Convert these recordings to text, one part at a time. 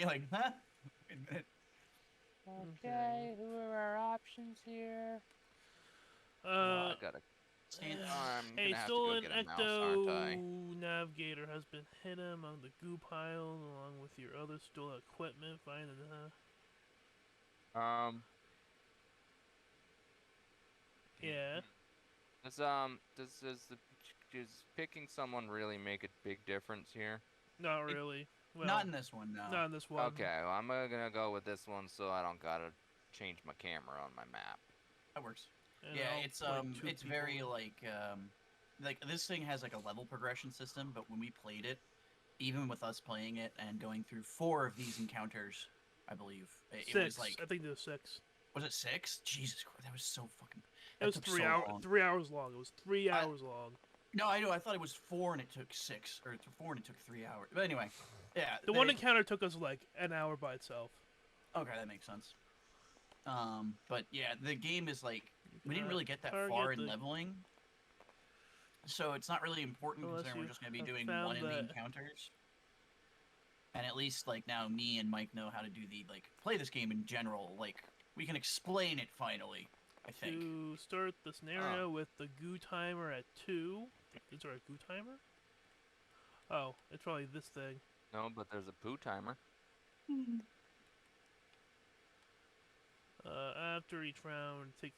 like, huh? Wait a minute. Okay, who are our options here? Well, Uh, I gotta. Stand. I'm a gonna have to go stolen get a mouse, aren't I? Ecto Navigator has been hidden among the goo pile, along with your other stolen equipment. Find the Um. yeah, Does picking someone really make a big difference here? not It, really. not Well, in this one, no. not in this one. Okay, well, I'm gonna go with this one so I don't gotta change my camera on my map. That works. And Yeah, I'll play two it's people. very like this thing has like a level progression system, but when we played it, even with us playing it and going through 4 of these encounters, I believe it was Six. I like, think there's six. was it 6? Jesus Christ, that was so fucking. It That was took so long. 3 hours long. It was three I hours long. no, I know. I thought it was 4 and it took 6, or 4 and it took 3 hours. But anyway, yeah, The one encounter took us like an hour by itself. okay, that makes sense. But yeah, the game is like we didn't really get that far Target in the leveling, so it's not really important unless considering we're you just going to be have doing one found in the that. encounters. And at least like now, me and Mike know how to do the like play this game in general. Like we can explain it finally. I think. To start the scenario with the goo timer at 2. Is there a goo timer? Oh, it's probably this thing. No, but there's a poo timer. After each round, take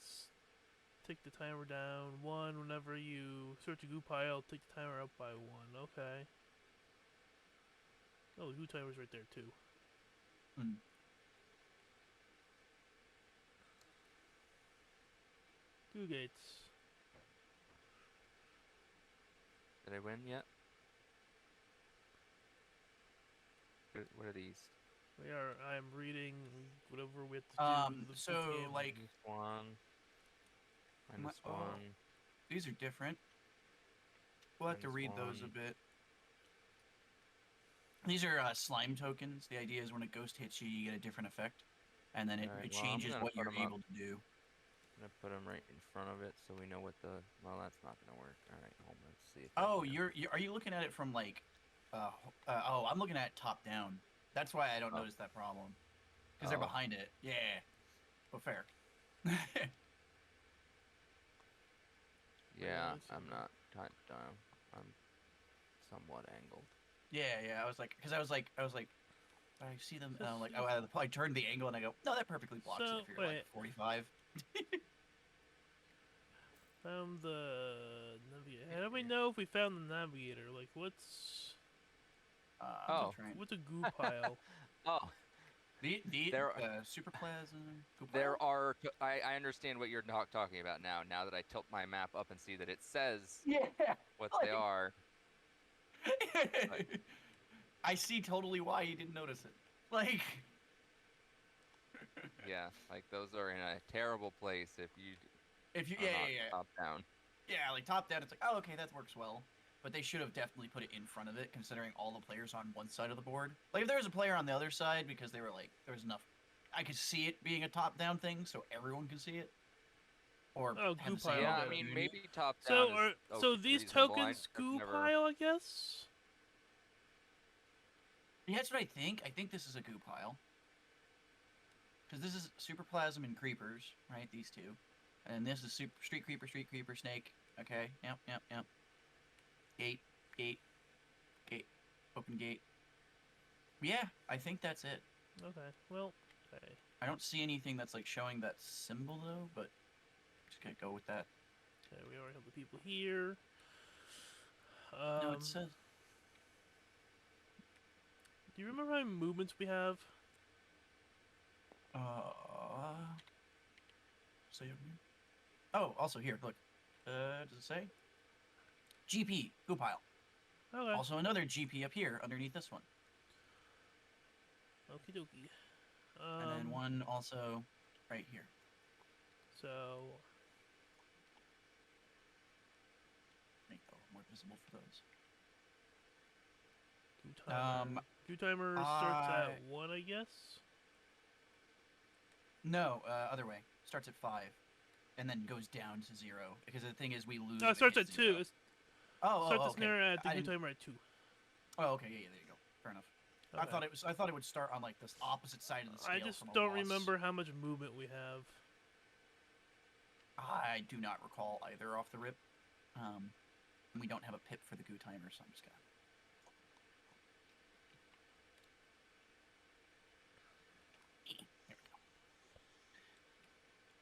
the timer down 1. Whenever you search a goo pile, take the timer up by 1. Okay. Oh, the goo timer's right there too. Hmm. Goo gates. Did I win yet? What are these? I am reading whatever we have to do. So like Minus one. Minus oh, one. these are different. We'll have to Minus read those a one. bit. These are slime tokens. The idea is when a ghost hits you, you get a different effect, and then Alright, it well, I'm changes gonna what put you're 'em up. able to do. I'm gonna put them right in front of it so we know what the. Well, that's not gonna work. Alright, hold on. Let's see if that Oh, can. are you looking at it from like, oh, I'm looking at it top down. That's why I don't Oh. notice that problem, because they're Oh. behind it. Yeah, but fair. Yeah, let's see. I'm not top down. I'm somewhat angled. Yeah. I was like, because I was like, I see them. So Like, see- I turned the angle and I go, no, that perfectly blocks it So if you're wait, like 45. found the navigator. How do we know if we found the navigator? Like, what's I'm Oh. trying. what's a goo pile? Oh, The there, superplasm. there are. I understand what you're talking about now. Now that I tilt my map up and see that it says Yeah. what they Like, are. Like, I see totally why you didn't notice it. Like, yeah, like those are in a terrible place if you if you, are not yeah. top down. Yeah, like top down, it's like, oh, okay, that works well. But they should have definitely put it in front of it, considering all the players on one side of the board. Like, if there was a player on the other side, because they were like, there was enough, I could see it being a top-down thing, so everyone could see it, or Oh, have goo the same pile. Yeah, I Okay. mean opportunity. maybe top down So is are so these reasonable. tokens I've goo never. pile, I guess. Yeah, that's what I think. I think this is a goo pile. Because this is superplasm and creepers, right? These two. And this is street creeper, snake. Okay, yep. Gate, gate, gate. Open gate. Yeah, I think that's it. Okay. Well. Okay. I don't see anything that's like showing that symbol though, but just gonna go with that. Okay. We already have the people here. No, it says. Do you remember how many movements we have? Say. Oh, also here, look. Does it say? GP, goo pile. Okay. Also another GP up here underneath this one. Okie dokie. And then one also right here. So. Make that a little more visible for those. Goo timer. Goo timer starts at 1, I guess. No, other way. Starts at 5, and then goes down to 0. Because the thing is, we lose. No, it starts at 2. Oh, Starts the okay. snare at the goo timer at 2. Oh, okay. Yeah, there you go. Fair enough. I thought it was. I thought it would start on like this opposite side of the scale. I just from a don't loss. remember how much movement we have. I do not recall either off the rip. We don't have a pip for the goo timer, so I'm just gonna.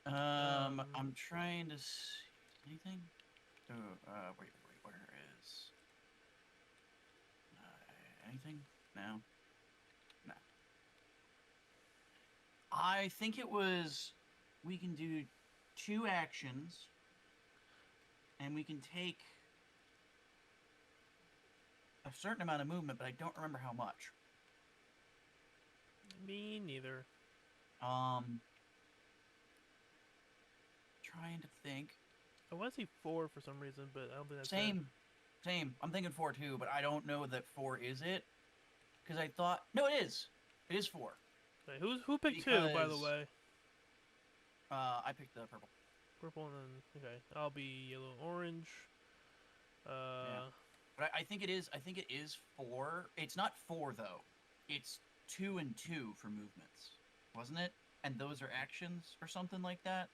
There we go. I'm trying to see anything. Oh, wait, where is anything? No. No. I think it was. We can do 2 actions, and we can take a certain amount of movement, but I don't remember how much. Me neither. Trying to think. I want to say 4 for some reason, but I don't think that's Same. I'm thinking 4 too, but I don't know that 4 is it. Because I thought... No, it is. It is 4. Wait, who picked 2, by the Because- way? I picked the purple. Purple and then... Okay, I'll be yellow, orange. But I think it is. I think it is 4. It's not 4 though. It's 2 and 2 for movements, wasn't it? And those are actions or something like that.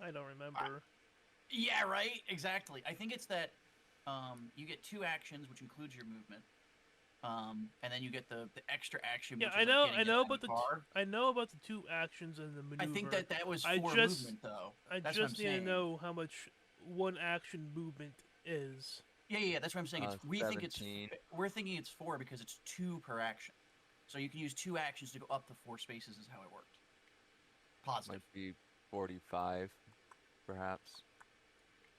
I don't remember. Yeah, right. Exactly. I think it's that. You get 2 actions, which includes your movement. And then you get the extra action. Yeah, which I is know. like I getting know it about the. car. I know about the 2 actions and the maneuver. I think that was I 4 just- movement though. I That's just what I'm need to saying. know how much 1 action movement is. Yeah. That's what I'm saying. We think it's. 17. We're thinking it's 4 because it's 2 per action. So you can use 2 actions to go up to 4 spaces. Is how it worked. Positive. Might be 45, perhaps.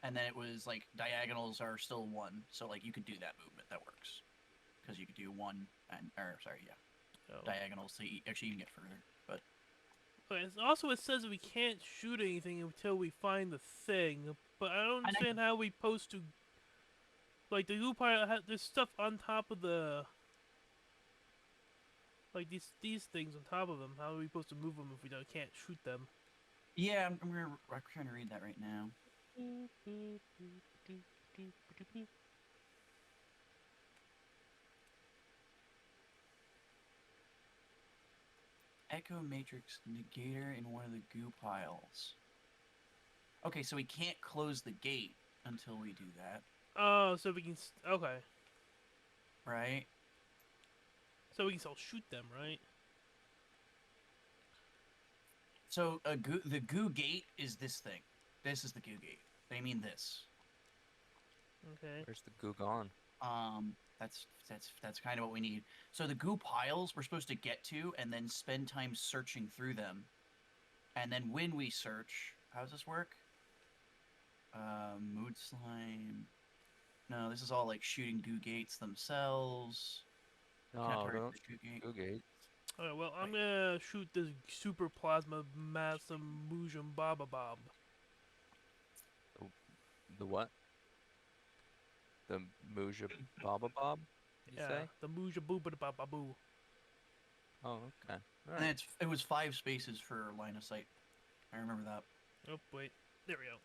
And then it was like diagonals are still 1, so like you could do that movement. That works because you could do 1 and Oh. diagonals. So actually you can get further, but But also, it says that we can't shoot anything until we find the thing. But I don't I know. understand how we supposed to. Like the goo pile, there's stuff on top of the. Like these things on top of them. How are we supposed to move them if we can't shoot them? yeah, I'm trying to read that right now. Echo Matrix Negator in one of the goo piles. Okay, so we can't close the gate until we do that, Oh, so we can. Okay. right? So we can still shoot them, right? So the goo gate is this thing. This is the goo gate. They mean this. Okay. Where's the goo gone? That's kind of what we need. So the goo piles we're supposed to get to and then spend time searching through them. And then when we search, how does this work? Mood slime. No, this is all like shooting goo gates themselves. Can't No, target don't the goo gate. goo gate. Alright, well, I'm gonna shoot this super plasma massum mujum baba bob. The what? The Muja Baba Bob? Did you Yeah, say? the muja booba ba ba boo. Oh, okay. And Alright. it was 5 spaces for line of sight. I remember that. Oh wait, there we go.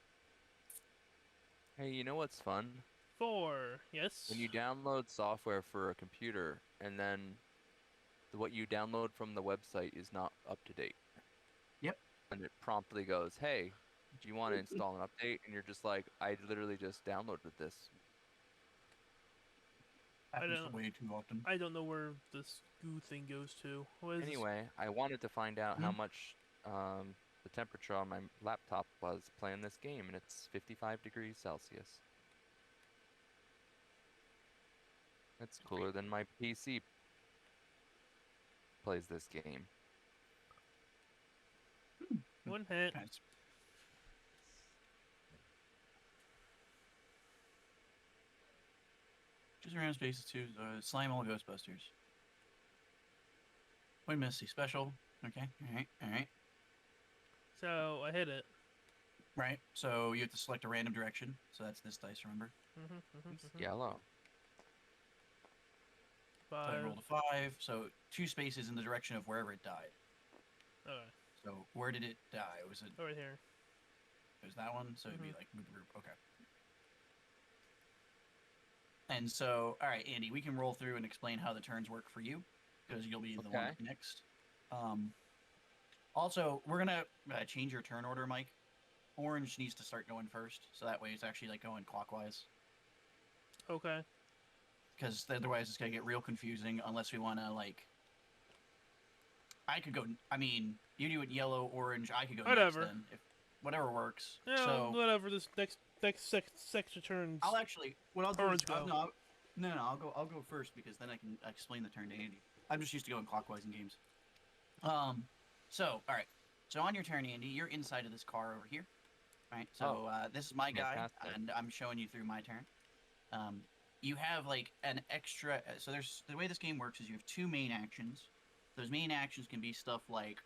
Hey, you know what's fun? 4, yes. When you download software for a computer and then what you download from the website is not up to date. Yep. And it promptly goes, hey, do you want to install an update? And you're just like, I literally just downloaded this. Happens don't- way too often. I don't know where this goo thing goes to. What is this? Anyway, I wanted to find out how much the temperature on my laptop was playing this game, and it's 55 degrees Celsius. That's cooler than my PC plays this game. 1 hit. Nice. Just around spaces too. Slime all Ghostbusters. Wait, Misty special. Okay. All right. So I hit it. Right. So you have to select a random direction. So that's this dice. Remember. It's yellow. So I 5. rolled a 5. So 2 spaces in the direction of wherever it died. Okay. So where did it die? Was it? Oh, right here. It was that one. So it'd be like move the group. Okay. And so, all right, Andy, we can roll through and explain how the turns work for you, because you'll be the one Okay. up next. Also, we're gonna change your turn order, Mike. Orange needs to start going first, so that way it's actually like going clockwise. Okay. Because otherwise it's gonna get real confusing unless we want to like. I could go. I mean, you do it yellow, orange. I could go Whatever. next then, if whatever works. Yeah, So whatever. This next section turns. I'll actually. What I'll do Orange is go. no. I'll go first because then I can explain the turn to Andy. I'm just used to going clockwise in games. So all right. So on your turn, Andy, you're inside of this car over here. Right. So this is my guy, fantastic. and I'm showing you through my turn. You have like an extra. So there's the way this game works is you have two main actions. Those main actions can be stuff like,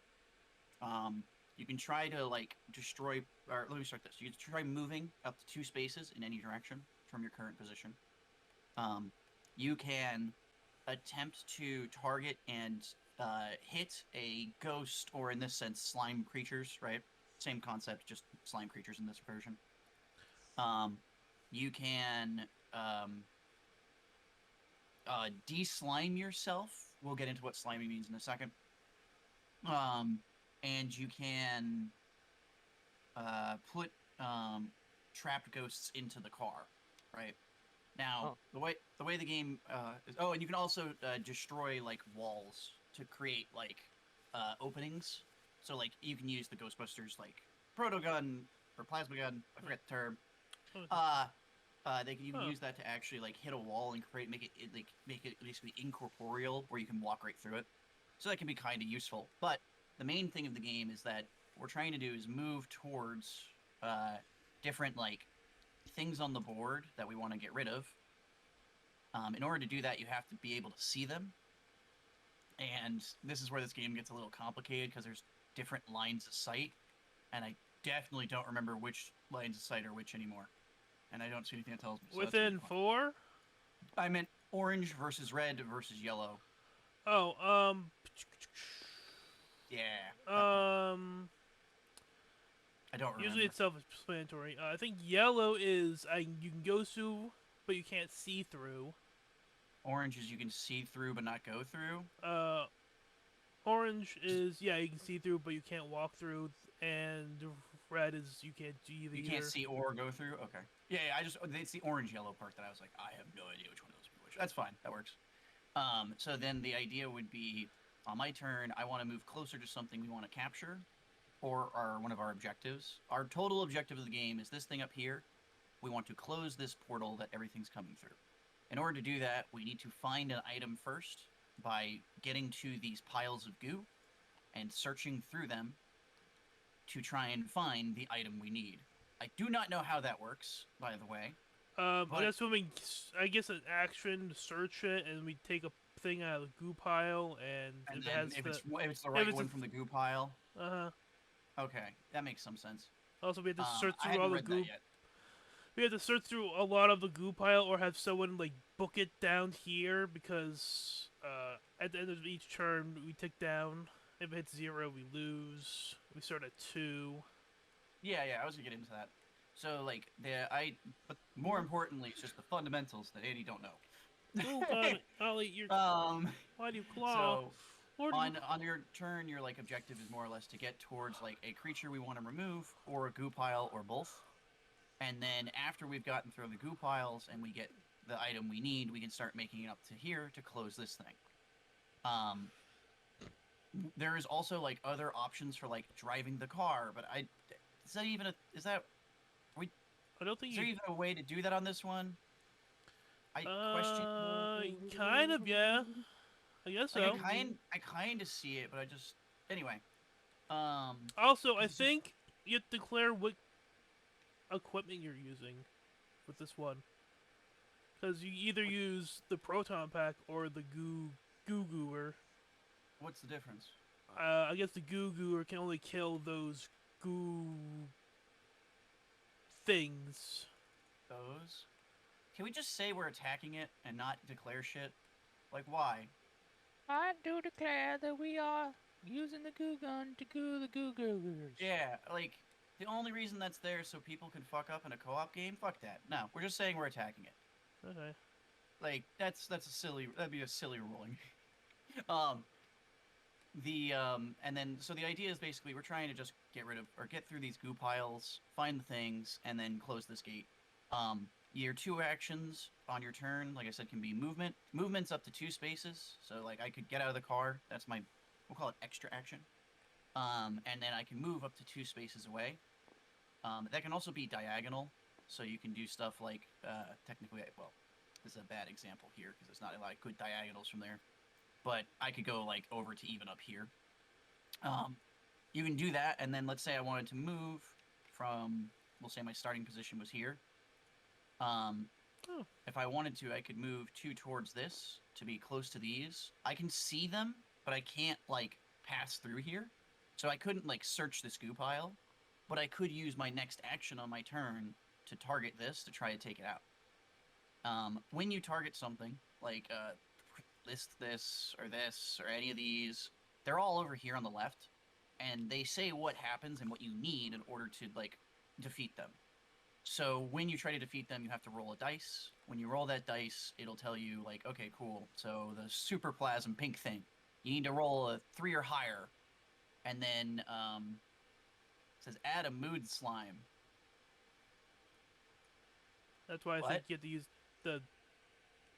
you can try to like destroy. Or let me start this. You can try moving up to 2 spaces in any direction from your current position. You can attempt to target and hit a ghost, or in this sense, slime creatures. Right, same concept, just slime creatures in this version. You can de-slime yourself. We'll get into what slimy means in a second. And you can put trapped ghosts into the car, right? Now, the way the game is, and you can also destroy like walls to create like openings. So like you can use the Ghostbusters like proto gun or plasma gun. I forget the term. You can use that to actually like hit a wall and make it basically incorporeal, where you can walk right through it. So that can be kind of useful. But the main thing of the game is that what we're trying to do is move towards different like things on the board that we want to get rid of. In order to do that, you have to be able to see them. And this is where this game gets a little complicated because there's different lines of sight, and I definitely don't remember which lines of sight are which anymore. And I don't see anything that tells me. So Within 4? I meant orange versus red versus yellow. Oh, Yeah. I don't remember. Usually it's self-explanatory. I think yellow is you can go through, but you can't see through. Orange is you can see through but not go through. Orange is you can see through, but you can't walk through, and red is you can't do either. You can't see or go through. Okay. Yeah. It's the orange yellow part that I was like, I have no idea which one of those is which. That's fine. That works. So then the idea would be, on my turn, I want to move closer to something we want to capture, or one of our objectives. Our total objective of the game is this thing up here. We want to close this portal that everything's coming through. In order to do that, we need to find an item first by getting to these piles of goo and searching through them to try and find the item we need. I do not know how that works, by the way. But assuming, I guess an action to search it, and we take a thing out of the goo pile, and if it's the right one from the goo pile. Okay, that makes some sense. Also, we have to search I through all haven't the read goo. that yet. We have to search through a lot of the goo pile, or have someone like book it down here, because at the end of each turn we tick down. If it hits 0, we lose. We start at 2. Yeah, I was gonna get into that. So like but more importantly, it's just the fundamentals that Andy don't know. Oh God, Ollie, you're. Why do you claw? So on your turn, your like objective is more or less to get towards like a creature we want to remove, or a goo pile, or both. And then after we've gotten through the goo piles and we get the item we need, we can start making it up to here to close this thing. There is also like other options for like driving the car, but I don't think is there even a way to do that on this one? I question. Kind of, yeah. I guess so. I kind of see it, but I just anyway. Also, I think you have to declare what equipment you're using with this one, because you either use the proton pack or the goo gooer. What's the difference? I guess the goo gooer can only kill those goo things. Those? Can we just say we're attacking it and not declare shit? Like, why? I do declare that we are using the goo gun to goo the goo googers. Yeah, like, the only reason that's there is so people can fuck up in a co-op game? Fuck that. No, we're just saying we're attacking it. Okay. Like that'd be a silly ruling. um, and then so the idea is basically we're trying to just get through these goo piles, find the things, and then close this gate. Your 2 actions on your turn, like I said, can be movement. Movement's up to 2 spaces, so like I could get out of the car. That's my, we'll call it extra action. And then I can move up to 2 spaces away. That can also be diagonal, so you can do stuff like technically, well, this is a bad example here because there's not a lot of good diagonals from there. But I could go like over to even up here. You can do that, and then let's say I wanted to move from, we'll say my starting position was here. If I wanted to, I could move 2 towards this to be close to these. I can see them, but I can't like pass through here, so I couldn't like search this goo pile. But I could use my next action on my turn to target this to try to take it out. When you target something like this or any of these, they're all over here on the left, and they say what happens and what you need in order to like defeat them. So when you try to defeat them, you have to roll a dice. When you roll that dice, it'll tell you like, okay, cool. So the super plasm pink thing, you need to roll a 3 or higher, and then it says add a mood slime. That's why I What? think you have to use the.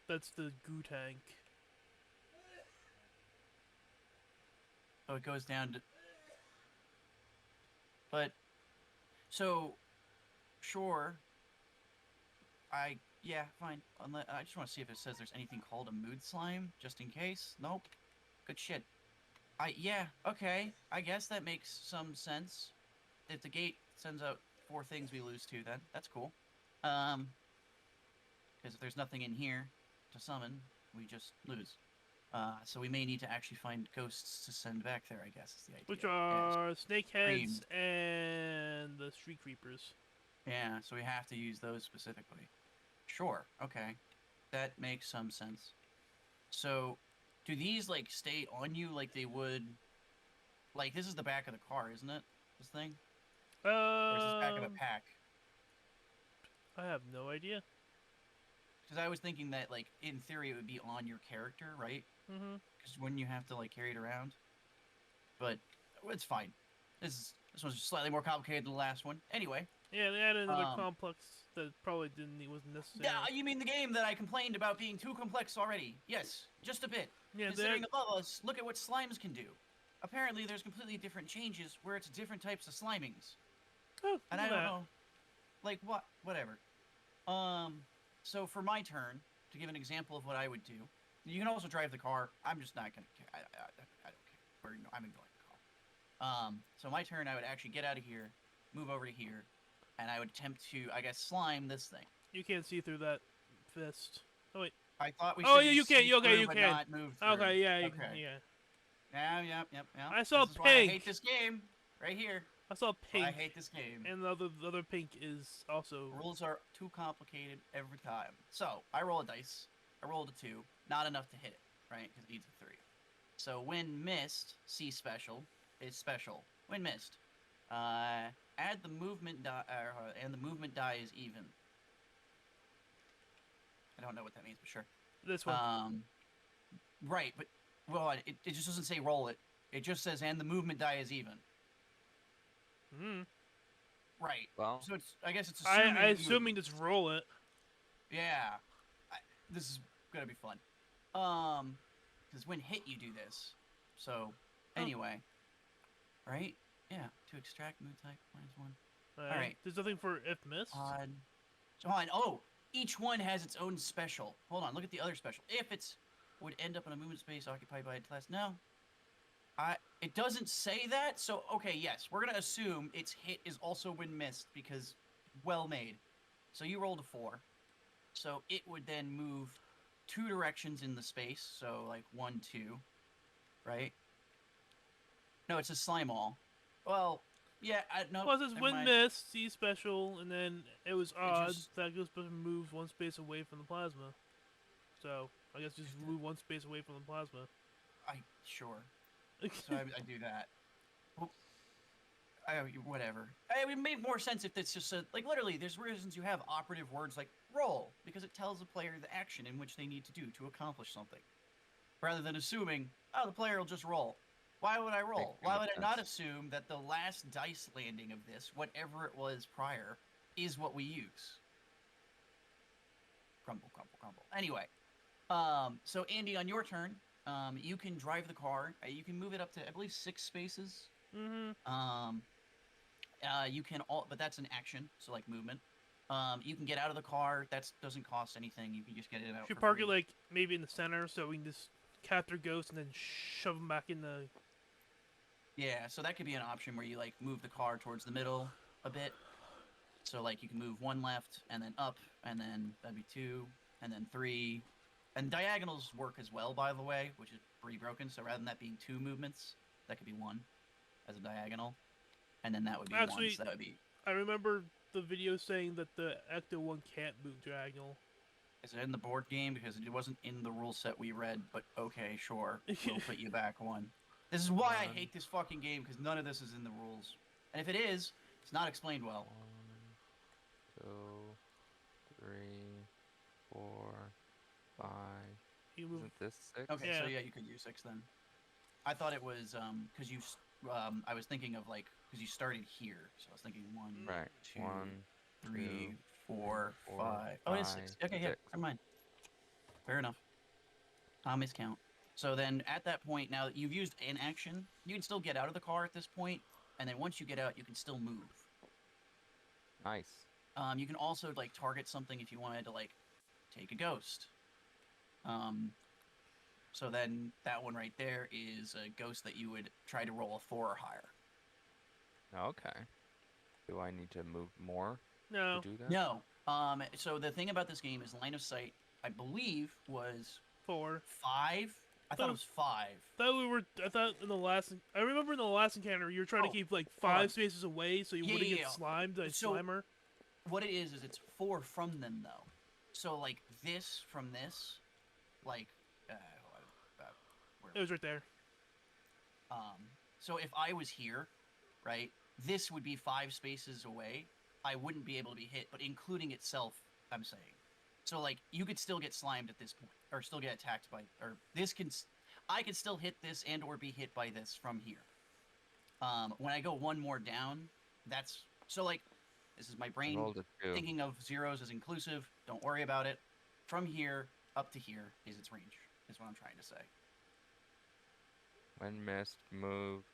That's the goo tank. So it goes down to. But so sure. Yeah, fine. I just want to see if it says there's anything called a mood slime, just in case. Nope. Good shit. Yeah, okay. I guess that makes some sense. If the gate sends out 4 things we lose to, then that's cool. Because if there's nothing in here to summon, we just lose. So we may need to actually find ghosts to send back there, I guess is the idea. Which are snakeheads and the street creepers. Yeah, so we have to use those specifically. Sure, okay. That makes some sense. So, do these, like, stay on you like they would... Like, this is the back of the car, isn't it? This thing? Or is this back of a pack? I have no idea. Because I was thinking that, like, in theory it would be on your character, right? Mm-hmm. Because wouldn't you have to, like, carry it around? But, it's fine. This one's slightly more complicated than the last one. Anyway. Yeah, they added another complex that probably wasn't necessary. Yeah, you mean the game that I complained about being too complex already? Yes, just a bit. Yeah, considering above us, look at what slimes can do. Apparently, there's completely different changes where it's different types of slimings. Oh, and I don't know. Like, what? Whatever. So for my turn, to give an example of what I would do, you can also drive the car. I'm just not going to care. I don't care. I'm ignoring the car. So my turn, I would actually get out of here, move over to here, and I would attempt to, I guess, slime this thing. You can't see through that fist. Oh, wait. I thought we yeah, you can. You can. not move through. Okay, yeah, okay. Yeah. Yep. I saw this is pink. Why I hate this game. Right here. I saw pink. I hate this game. And the other pink is also... Rules are too complicated every time. So, I roll a dice. I rolled a 2. Not enough to hit it, right? Because it needs a 3. So, when missed, C special is special. When missed, add the movement die, and the movement die is even. I don't know what that means, but sure. This one. Right, but well, it just doesn't say roll it. It just says and the movement die is even. Hmm. Right. Well, so it's. I guess it's assuming. assuming just roll it. Yeah. This is gonna be fun. Because when hit you do this. So anyway. Right. Yeah. To extract mood type -1. All right. There's nothing for if missed. So hold on. Oh, each one has its own special. Hold on. Look at the other special. If it's would end up in a movement space occupied by a class. No. It doesn't say that, so okay, yes, we're gonna assume its hit is also when missed because well made. So you rolled a 4, so it would then move 2 directions in the space. So like 1, 2, right? No, it's a slime all. Well, yeah, no. Well, it says when missed, C special, and then it was odd that Ghostbusters moves 1 space away from the plasma. So I guess just move 1 space away from the plasma. Sure. So I do that. Well, whatever. It would make more sense if it's just like literally. There's reasons you have operative words like roll, because it tells the player the action in which they need to do to accomplish something. Rather than assuming, oh, the player will just roll. Why would I roll? Makes too Why much would I not sense. assume that the last dice landing of this, whatever it was prior, is what we use? Crumble, crumble, crumble. Anyway, so Andy, on your turn, you can drive the car. You can move it up to, I believe, 6 spaces. Mm-hmm. You can but that's an action, so like movement. You can get out of the car. That doesn't cost anything. You can just get it out. Should for park free. it like maybe in the center so we can just capture ghosts and then shove them back in the. Yeah, so that could be an option where you like move the car towards the middle a bit. So like you can move 1 left and then up, and then that'd be 2, and then 3. And diagonals work as well, by the way, which is pretty broken. So rather than that being 2 movements, that could be 1 as a diagonal, and then that would be 1. Actually, So that would be. I remember the video saying that the Ecto one can't move diagonal. Is it in the board game? Because it wasn't in the rule set we read, but okay, sure. We'll put you back 1. This is why I hate this fucking game, because none of this is in the rules. And if it is, it's not explained well. 1, 2, 3, 4, 5. You move. Isn't this 6? Okay, Yeah. so yeah, you could use 6 then. I thought it was, because you, I was thinking of like, because you started here. So I was thinking 1, Right. 2, 1, 3, 2, 4, 4, 5. Oh, it is 6. Okay, yeah, 6. never mind. Fair enough. I'll miscount. So then at that point, now that you've used an action, you can still get out of the car at this point, and then once you get out, you can still move. Nice. You can also like target something if you wanted to like take a ghost. So then that one right there is a ghost that you would try to roll a 4 or higher. Okay. Do I need to move more No. to do that? No. So the thing about this game is line of sight, I believe, was 4. 5. I thought it was 5. I thought in the last. I remember in the last encounter you were trying to keep like 5 spaces away so you Yeah, wouldn't yeah, get yeah. slimed by So- Slimer. What it is it's 4 from them though. So like this from this, like, where It was right there. So if I was here, right, this would be 5 spaces away. I wouldn't be able to be hit, but including itself, I'm saying. So like you could still get slimed at this point, or still get attacked by, or this can, I could still hit this and or be hit by this from here. When I go 1 more down, that's so like this is my brain Rolled a 2. thinking of zeros as inclusive. Don't worry about it. From here up to here is its range. Is what I'm trying to say. When missed, moves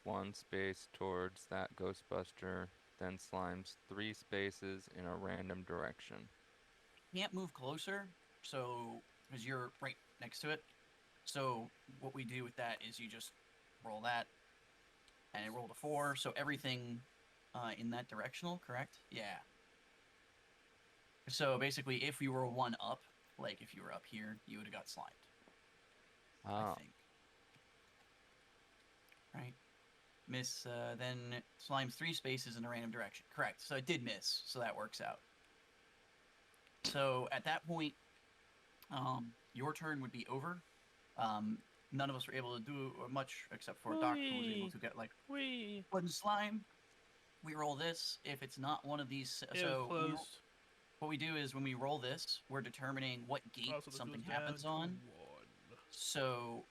1 space towards that Ghostbuster, then slimes 3 spaces in a random direction. Can't move closer, so because you're right next to it. So what we do with that is you just roll that, and it rolled a 4. So everything in that directional, correct? Yeah. So basically, if you were 1 up, like if you were up here, you would have got slimed. I Oh, think. Right. Miss then slimes 3 spaces in a random direction. Correct. So it did miss. So that works out. So at that point, your turn would be over. None of us were able to do much except for Doc, who was able Whee! to get like Whee! 1 slime. We roll this. If it's not one of these, It so was closed. what we do is when we roll this, we're determining what gate Also, this something goes happens down to on. 1. So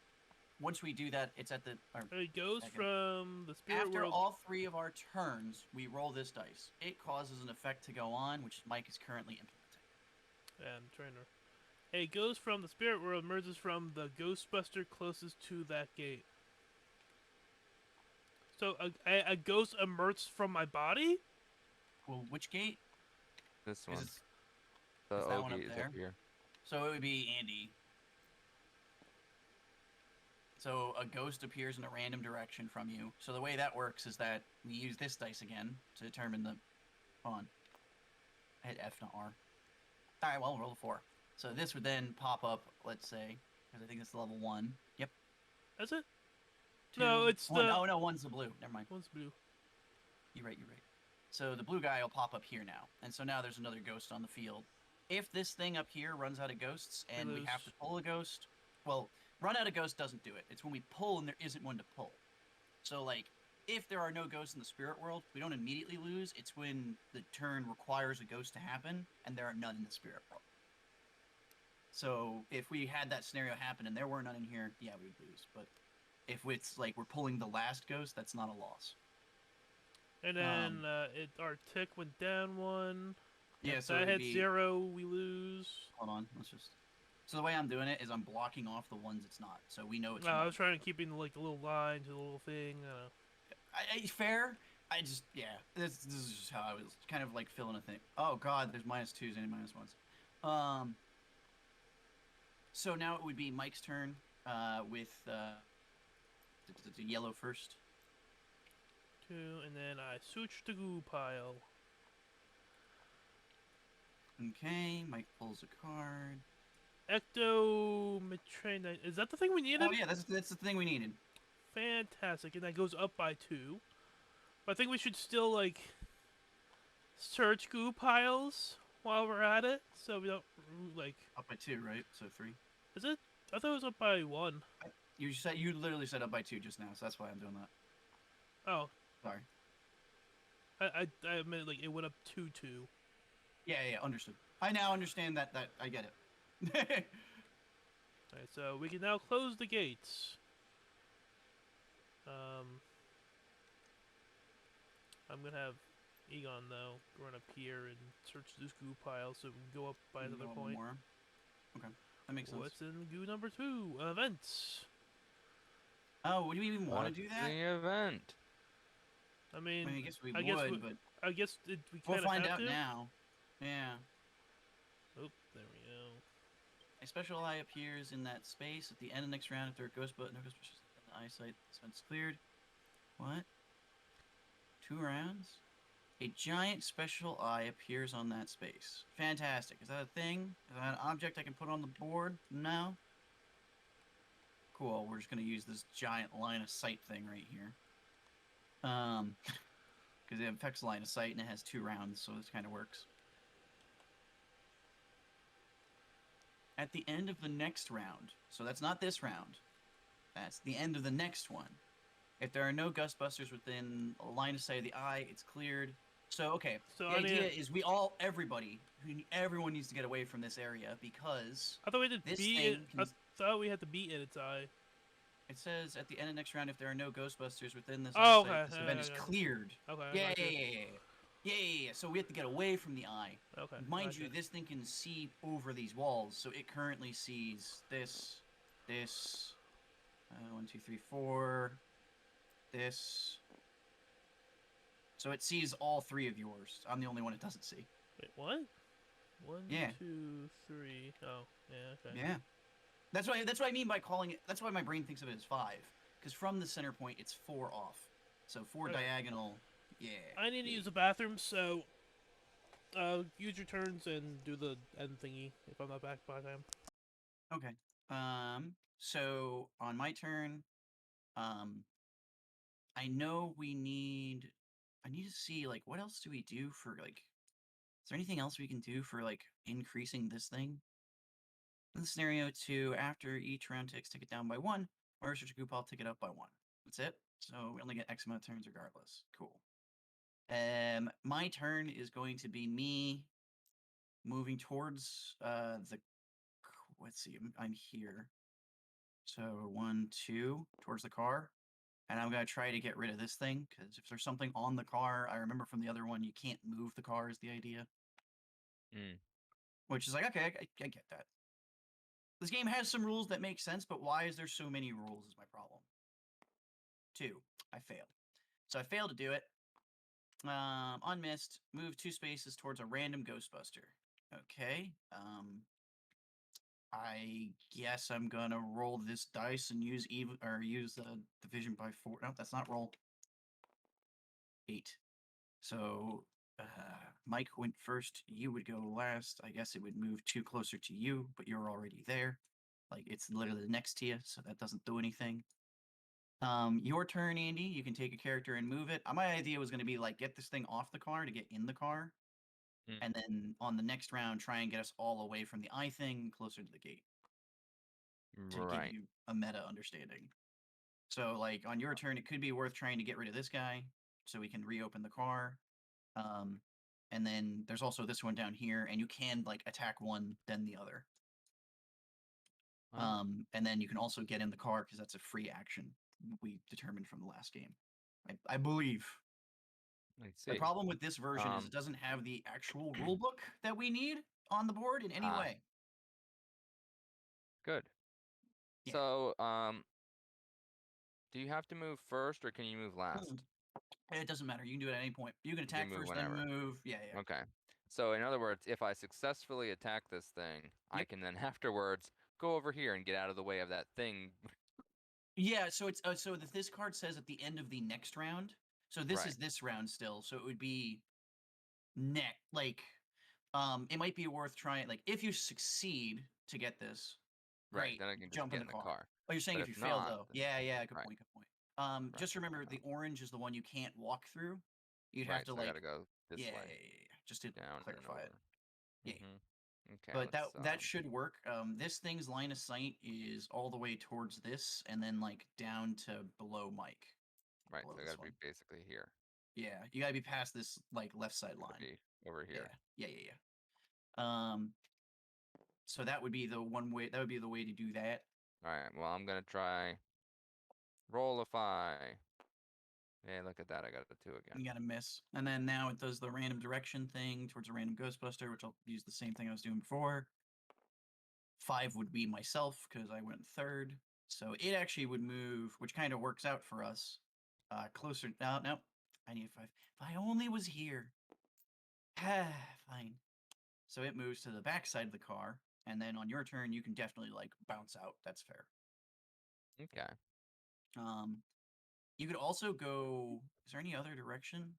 once we do that, it's at the. It goes Second. from the spirit After world. all 3 of our turns, we roll this dice. It causes an effect to go on, which Mike is currently implementing. Yeah, I'm trying to. It goes from the spirit world, merges from the Ghostbuster closest to that gate. So a ghost emerges from my body? Well, which gate? this one. Is The is that one O up gate is there? up here. So it would be Andy. So a ghost appears in a random direction from you. So the way that works is that we use this dice again to determine the. Hold on. I hit F, not R. Alright, well, roll a 4. So this would then pop up, let's say, because I think it's level 1. Yep. That's it? 2, No, it's 1. the- Oh, no, 1's the blue. Never mind. One's blue. You're right. So the blue guy will pop up here now. And so now there's another ghost on the field. If this thing up here runs out of ghosts and we have to lose. pull a ghost, well, run out of ghost doesn't do it. It's when we pull and there isn't one to pull. So, like, if there are no ghosts in the spirit world, we don't immediately lose. It's when the turn requires a ghost to happen, and there are none in the spirit world. So if we had that scenario happen and there were none in here, yeah, we would lose. But if it's like we're pulling the last ghost, that's not a loss. And then our tick went down 1. Yeah, If so that it'd hits be 0, we lose. Hold on, let's just. So the way I'm doing it is I'm blocking off the ones it's not, so we know it's. No, I one. was trying to keep in like the little line to the little thing. Fair. I just This is just how I was kind of like filling a thing. Oh God, there's -2s and -1s. So now it would be Mike's turn. With the yellow first. 2, and then I switch to goo pile. Okay, Mike pulls a card. Ectometrine. Is that the thing we needed? Oh yeah, that's the thing we needed. Fantastic, and that goes up by 2. But I think we should still like search goo piles while we're at it, so we don't like. Up by 2, right? So 3. Is it? I thought it was up by 1. You literally said up by 2 just now, so that's why I'm doing that. Oh, Sorry. I meant like it went up 2-2. Yeah, understood. I now understand that I get it. Alright, so we can now close the gates. I'm gonna have Egon though run up here and search this goo pile so we can go up by another point. More. Okay, that makes sense. What's in goo number 2? Events. Oh, would we even want to do that? The event. I mean, I guess we I would, guess but we kind we'll of find have out to. now. Yeah. Oh, there we go. A special eye appears in that space at the end of the next round if there are no Ghostbusters in the eyesight. This one's cleared. What? 2 rounds? A giant special eye appears on that space. Fantastic. Is that a thing? Is that an object I can put on the board? No? Cool. We're just going to use this giant line of sight thing right here. Because it affects line of sight and it has 2 rounds, so this kind of works. At the end of the next round, so that's not this round, that's the end of the next one. If there are no Ghostbusters within a line of sight of the eye, it's cleared. So, okay, So, the idea is everyone needs to get away from this area because I thought we had to this beat thing it. can, I thought we had to beat in its eye. it says at the end of next round, if there are no Ghostbusters within this Oh, eyesight, okay. this event is cleared. Okay. Yeah. So we have to get away from the eye. Okay. Mind you, this thing can see over these walls, so it currently sees this, 1, 2, 3, 4, this. So it sees all 3 of yours. I'm the only one it doesn't see. Wait, what? 1, Yeah. 2, 3. Oh, yeah. Okay. Yeah. That's what I mean by calling it. That's why my brain thinks of it as 5, because from the center point it's 4 off. So 4 Okay. diagonal. Yeah. I need to use the bathroom, so use your turns and do the end thingy if I'm not back by time. Okay. So on my turn, I know I need to see like what else do we do for like. Is there anything else we can do for like increasing this thing? In the scenario 2, after each round ticks, tick it down by 1, or search a group, I'll tick it up by 1. That's it. So we only get X amount of turns regardless. Cool. My turn is going to be me moving towards the. Let's see. I'm here. So 1, 2 towards the car, and I'm gonna try to get rid of this thing because if there's something on the car, I remember from the other one, you can't move the car is the idea. Which is like okay, I get that. This game has some rules that make sense, but why is there so many rules is my problem. 2, I failed. So I failed to do it. On missed, move 2 spaces towards a random Ghostbuster. Okay. I guess I'm gonna roll this dice and use the division by 4. No, that's not roll. 8. So Mike went first. You would go last. I guess it would move 2 closer to you, but you're already there. Like it's literally next to you, so that doesn't do anything. Your turn, Andy. You can take a character and move it. My idea was going to be like get this thing off the car to get in the car, and then on the next round try and get us all away from the eye thing closer to the gate to give you a meta understanding. So, like, on your turn, it could be worth trying to get rid of this guy so we can reopen the car. And then there's also this one down here, and you can, like, attack one, then the other. Oh, And then you can also get in the car because that's a free action we determined from the last game. I believe. I The see. problem with this version is Um, it doesn't have the actual rule book that we need on the board in any way. good. Yeah. So, do you have to move first or can you move last? It doesn't matter. You can do it at any point. You can You can attack move first, then whenever. move. Yeah, yeah. Okay. So, in other words, if I successfully attack this thing, I Yep. can then afterwards go over here and get out of the way of that thing. Yeah, so it's so this card says at the end of the next round. So this Right. is this round still. So it would be like it might be worth trying, like, if you succeed to get this, Right. great, Then I can just jump in get the in the car. car. Oh, you're saying But if if you fail not, though. then Yeah, good right, point, good point. right, Just remember the orange is the one you can't walk through. You'd have right. to, So I like, gotta go this yeah, way, just to down and clarify it. over. Yeah. Okay. But Let's that should work. This thing's line of sight is all the way towards this, and then, like, down to below Mike, right. below So I this gotta be one. basically here. Yeah, you gotta be past this, like, left side Gotta line. be over Yeah, here. yeah. So that would be the one way. That would be the way to do that. All right. Well, I'm gonna try rollify. Yeah, look at that. I got a 2 again. You gotta miss, and then now it does the random direction thing towards a random Ghostbuster, which I'll use the same thing I was doing before. 5 would be myself because I went third, so it actually would move, which kind of works out for us. Closer. No, I need 5. If I only was here. Fine. So it moves to the back side of the car, and then on your turn, you can definitely, like, bounce out. That's fair. Okay. Um, you could also go. Is there any other direction?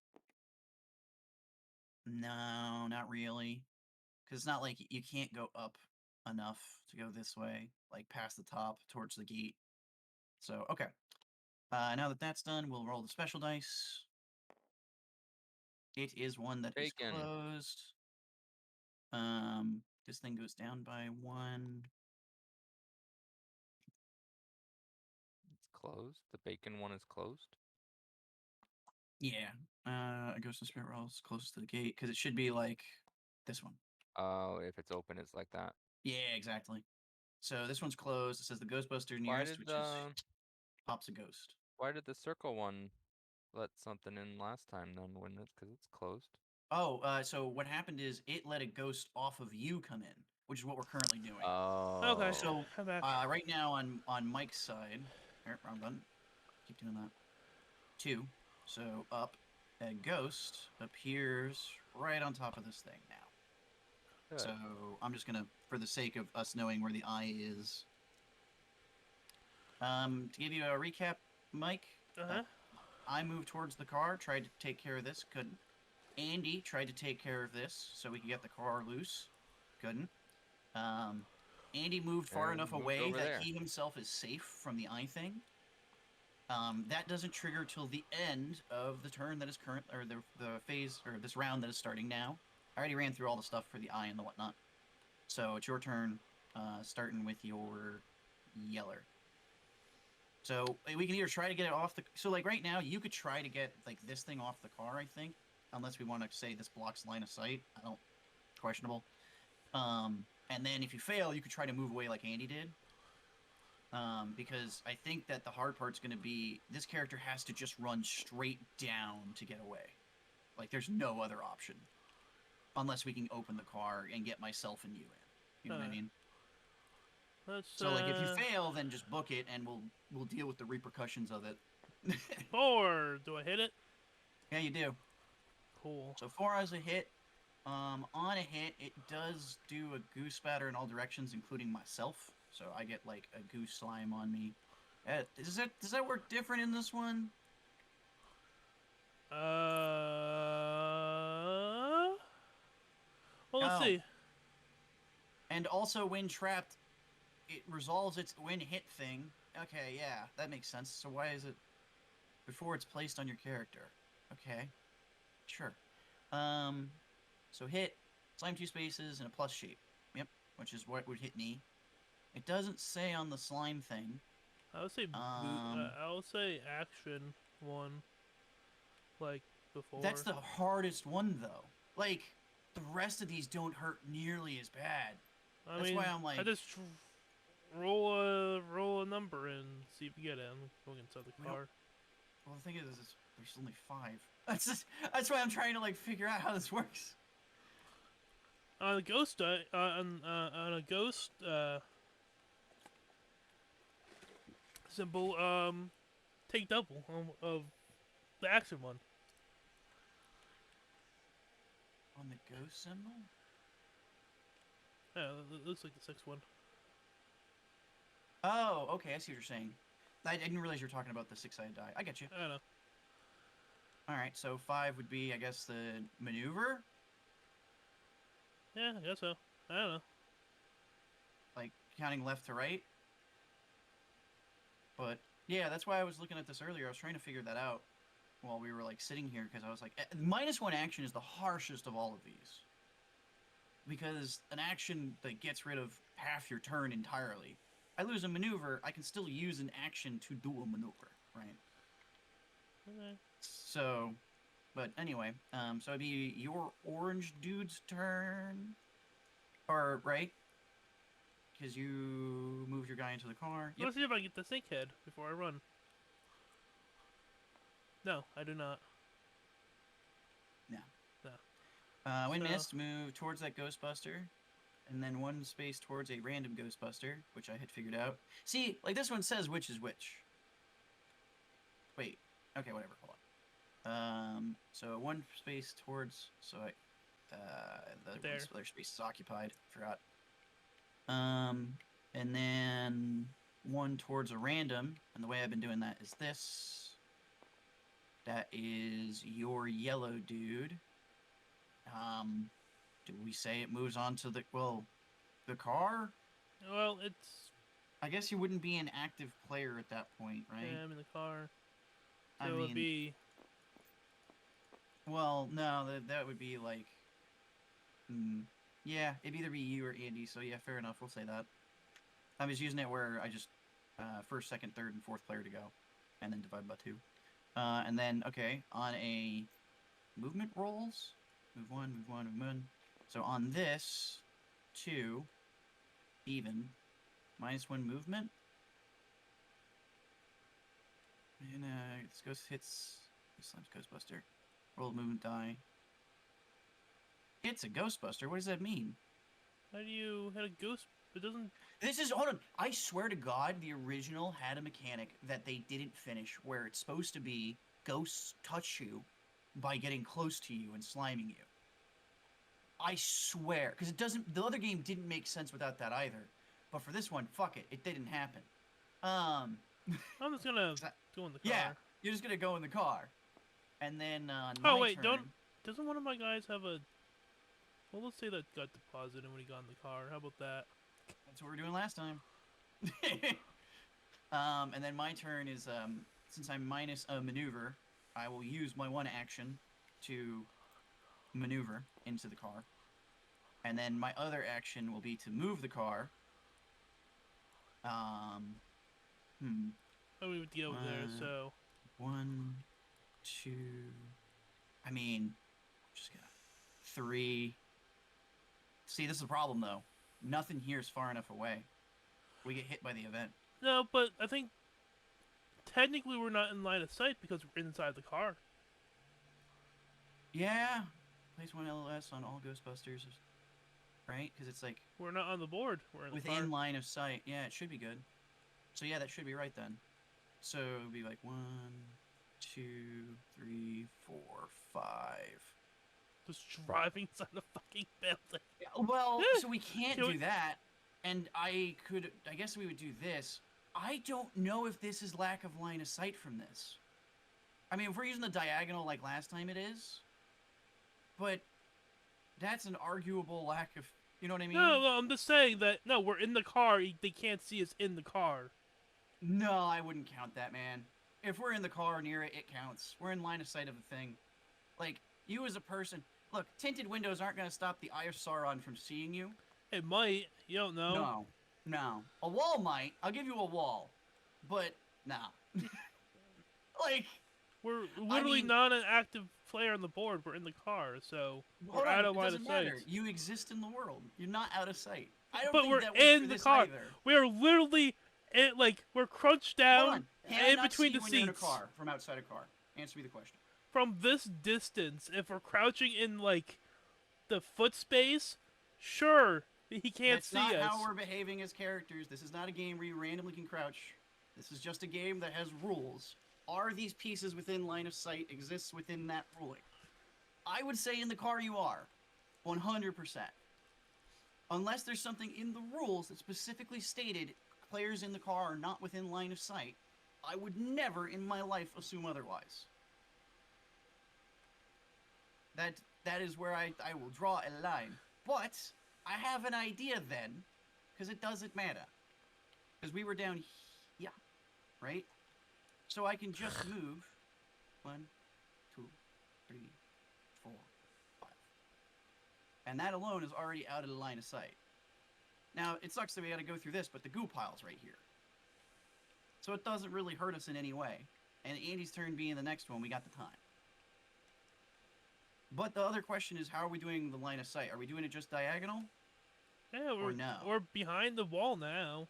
No, not really. Because it's not like you can't go up enough to go this way, like past the top towards the gate. So, okay. Now that that's done, we'll roll the special dice. It is one that is Bacon. closed. This thing goes down by 1. It's closed. The bacon one is closed. Yeah. Ghost and Spirit rolls closest to the gate because it should be like this one. Oh, if it's open, it's like that. Yeah, exactly. So this one's closed. It says the Ghostbuster Why nearest, did which is pops a ghost. why did the circle one let something in last time then when it's because it's closed? Oh, so what happened is it let a ghost off of you come in, which is what we're currently doing. Okay, Oh. So I'm back. right now on Mike's side, wrong button. Keep doing that. 2. So up, a ghost appears right on top of this thing now. Good. So I'm just gonna, for the sake of us knowing where the eye is, to give you a recap, Mike. Uh-huh. I moved towards the car, tried to take care of this, couldn't. Andy tried to take care of this so we could get the car loose, couldn't. Andy moved far And enough moved away over that there. he himself is safe from the eye thing. That doesn't trigger till the end of the turn that is current, or the phase, or this round that is starting now. I already ran through all the stuff for the eye and the whatnot. So it's your turn, starting with your yeller. So we can either try to get it off the. So, like, right now, you could try to get, like, this thing off the car, I think, unless we want to say this blocks line of sight. I don't. Questionable. And then if you fail, you could try to move away like Andy did. Because I think that the hard part's going to be this character has to just run straight down to get away. Like, there's no other option. Unless we can open the car and get myself and you in. You know what I mean? So, like, if you fail, then just book it, and we'll deal with the repercussions of it. 4. Do I hit it? Yeah, you do. Cool. So 4 as a hit. On a hit, it does do a goose spatter in all directions, including myself. So I get, like, a goose slime on me. Does that work different in this one? Well, let's Oh. see. And also, when trapped, it resolves its when hit thing. Okay, yeah, that makes sense. So why is it before it's placed on your character? Okay, sure. So hit, slime 2 spaces, and a plus shape. Yep, which is what would hit me. It doesn't say on the slime thing. I would say I would say action one, like before. That's the hardest one though. Like the rest of these don't hurt nearly as bad. That's why I'm like, I just roll a number and see if you get it. I'm going inside the car. Well, the thing is there's only 5. That's why I'm trying to like figure out how this works. On a ghost on a ghost symbol, take double of the action one. On the ghost symbol? Yeah, it looks like the 6th one. Oh, okay, I see what you're saying. I didn't realize you were talking about the 6-sided die. I get you. I don't know. Alright, so 5 would be, I guess, the maneuver? Yeah, I guess so. I don't know. Like, counting left to right? But, yeah, that's why I was looking at this earlier. I was trying to figure that out while we were, like, sitting here, because I was like, -1 action is the harshest of all of these. Because an action that gets rid of half your turn entirely. I lose a maneuver, I can still use an action to do a maneuver, right? Okay. So, but anyway, so it'd be your orange dude's turn. Or, right? Because you moved your guy into the car. Yep. Let's see if I can get the snake head before I run. No, I do not. No. No. When missed, move towards that Ghostbuster. And then 1 space towards a random Ghostbuster, which I had figured out. See, like this one says which is which. Wait. Okay, whatever. Hold on. So 1 space towards. So I. The other space is occupied. Forgot. And then 1 towards a random, and the way I've been doing that is this. That is your yellow dude. Do we say it moves on to the car? Well, it's. I guess you wouldn't be an active player at that point, right? Yeah, I'm in the car. So I it mean, would be. Well, no, that would be like. Yeah, it'd either be you or Andy. So yeah, fair enough. We'll say that. I was using it where I just first, second, third, and fourth player to go, and then divide by 2. And then okay, on a movement rolls, move 1, move 1, move 1. So on this 2, even, -1 movement. And this ghost hits. This slams Ghostbuster. Roll movement die. It's a Ghostbuster. What does that mean? How do you hit a ghost? It doesn't. This is, hold on. I swear to God, the original had a mechanic that they didn't finish where it's supposed to be ghosts touch you by getting close to you and sliming you. I swear. Because it doesn't, the other game didn't make sense without that either. But for this one, fuck it. It didn't happen. I'm just gonna go in the car. Yeah, you're just gonna go in the car. And then, oh, wait, doesn't one of my guys have a. Well, let's say that got deposited when he got in the car. How about that? That's what we were doing last time. And then my turn is, since I'm minus a maneuver, I will use my 1 action to maneuver into the car. And then my other action will be to move the car. How we would deal with there, so. 1, 2. I mean, just gonna 3. See, this is the problem though. Nothing here is far enough away. We get hit by the event. No, but I think technically we're not in line of sight because we're inside the car. Yeah. Place 1 LS on all Ghostbusters. Right? Because it's like. We're not on the board. We're in the car. Within line of sight. Yeah, it should be good. So yeah, that should be right then. So it would be like 1, 2, 3, 4, 5. Just driving inside a fucking building. Yeah, well, so we can't do that. And I guess we would do this. I don't know if this is lack of line of sight from this. I mean, if we're using the diagonal like last time, it is. But that's an arguable lack of, you know what I mean? No, I'm just saying that, no, we're in the car. They can't see us in the car. No, I wouldn't count that, man. If we're in the car near it, it counts. We're in line of sight of the thing. Like, you as a person... Look, tinted windows aren't going to stop the eye of Sauron from seeing you. It might. You don't know. No. A wall might. I'll give you a wall. but nah. Like, We're literally mean- not an active player on the board. We're in the car, so hold we're on, out of it line doesn't of matter. sight. You exist in the world. You're not out of sight. I don't But think we're that works in for the this car. either. We are literally we're crunched Hold down on. Can I in not between see the when you're in a seats. car from outside a car? Answer me the question. From this distance, if we're crouching in like the foot space, sure, he can't That's see not us. how we're behaving as characters. This is not a game where you randomly can crouch. This is just a game that has rules. Are these pieces within line of sight? Exists within that ruling? I would say in the car you are. 100%. Unless there's something in the rules that specifically stated players in the car are not within line of sight, I would never in my life assume otherwise. That is where I will draw a line. But I have an idea then, because it doesn't matter. Because we were down here, right? So I can just move 1, 2, 3, 4, 5. And that alone is already out of the line of sight. Now, it sucks that we gotta go through this, but the goo pile's right here. So it doesn't really hurt us in any way. And Andy's turn being the next one, we got the time. But the other question is, how are we doing the line of sight? Are we doing it just diagonal? Yeah, or no? we're behind the wall now.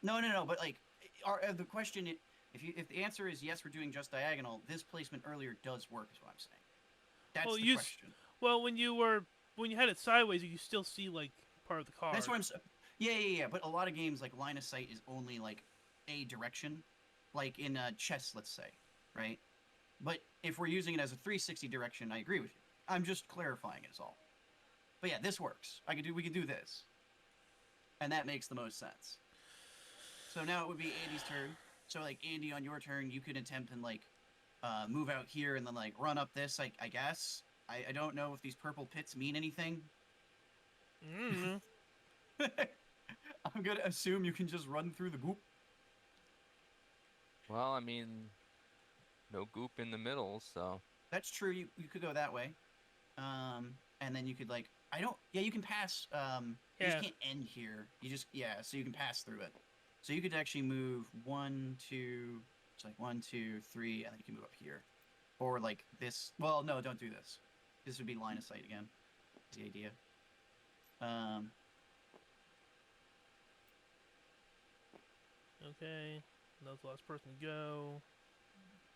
No, but like, the question, if the answer is yes, we're doing just diagonal, this placement earlier does work, is what I'm saying. That's Well, the question. Well, when you had it sideways, you could still see like part of the car. That's what I'm saying. Yeah. But a lot of games, like, line of sight is only like a direction, like in chess, let's say, right? But if we're using it as a 360 direction, I agree with you. I'm just clarifying it is all. But yeah, this works. We could do this. And that makes the most sense. So now it would be Andy's turn. So like, Andy, on your turn, you could attempt and like move out here and then like run up this, I guess. I don't know if these purple pits mean anything. Mm. I'm gonna assume you can just run through the goop. Well, I mean, no goop in the middle, so. That's true. You could go that way. And then you could like, you can pass, you just can't end here. So you can pass through it. So you could actually move 1, 2, it's like 1, 2, 3, and then you can move up here. Or like this, well, no, don't do this. This would be line of sight again, is the idea. Okay, that was the last person to go.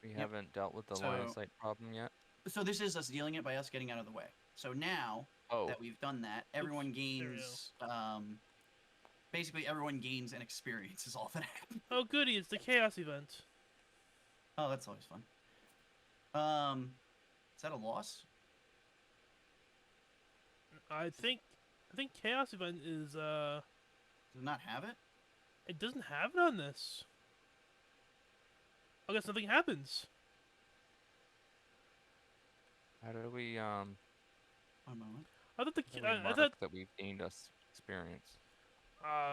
We haven't dealt with the line of sight problem yet. So this is us dealing it by us getting out of the way. So now that we've done that, everyone gains, basically everyone gains an experience is all that happens. Oh goody, it's the chaos event. Oh, that's always fun. Is that a loss? I think chaos event is Does it not have it? it doesn't have it on this. I guess nothing happens. How do we One moment. I thought mark I thought that we've gained us experience?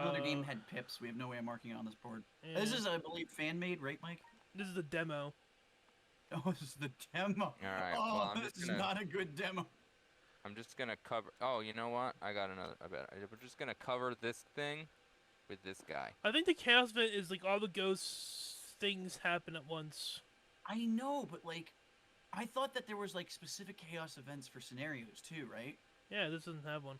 Another game had pips. We have no way of marking it on this board. Yeah. This is, I believe, fan-made, right, Mike? This is a demo. Oh, this is the demo. Alright, Oh, well, I'm this just is gonna... not a good demo. I'm just gonna cover... Oh, you know what? I got another... I bet. We're just gonna cover this thing with this guy. I think the chaos event is like all the ghost things happen at once. I know, but like, I thought that there was like specific chaos events for scenarios too, right? Yeah, this doesn't have one.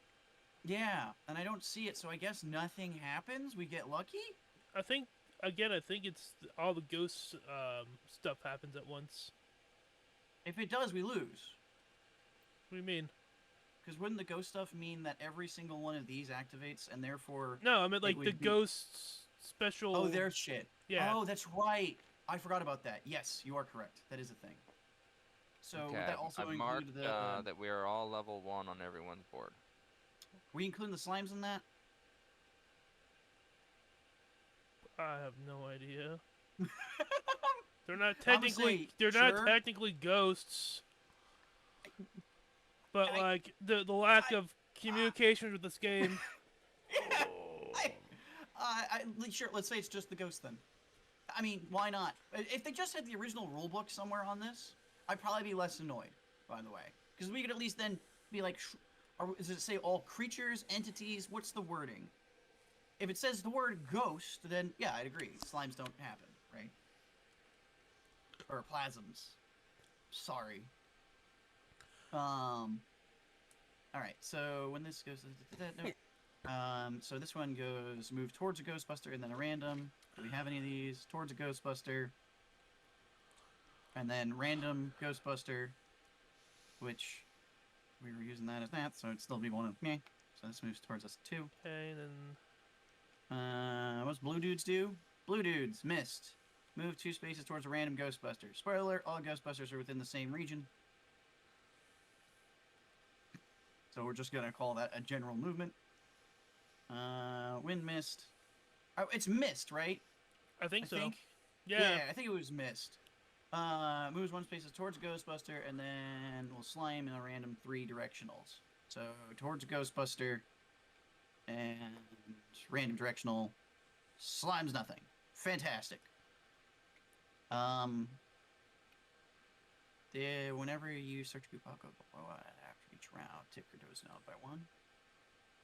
Yeah, and I don't see it, so I guess nothing happens? We get lucky? I think it's all the ghost stuff happens at once. If it does, we lose. What do you mean? Because wouldn't the ghost stuff mean that every single one of these activates, and therefore... No, I meant like the would be- ghosts special... Oh, their shit. Yeah. Oh, that's right. I forgot about that. Yes, you are correct. That is a thing. So Okay, would that also I've include marked the... that we are all level 1 on everyone's board. Were you including the slimes in that? I have no idea. They're not I'ma technically say they're sure. not technically ghosts. But I- like the lack of communication with this game. Sure, let's say it's just the ghost then. I mean, why not? If they just had the original rulebook somewhere on this, I'd probably be less annoyed, by the way. Because we could at least then be like, does it say all creatures, entities? What's the wording? if it says the word ghost, then yeah, I'd agree. Slimes don't happen, right? Or plasms. Sorry. All right. So when this goes, so this one goes move towards a Ghostbuster and then a random. Do we have any of these? Towards a Ghostbuster, and then random Ghostbuster, which we were using that as that, so it'd still be one of me. So this moves towards us too. Okay, then. What's blue dudes do? Blue dudes missed. Move 2 spaces towards a random Ghostbuster. Spoiler alert, all Ghostbusters are within the same region. So we're just gonna call that a general movement. Wind mist. Oh, it's mist, right? I think so. Yeah. Yeah, I think it was mist. Moves 1 spaces towards a Ghostbuster, and then we'll slime in a random 3 directionals. So towards a Ghostbuster, and random directional. Slime's nothing. Fantastic. Whenever you search a group, I'll go after each round. Ticker goes down by 1.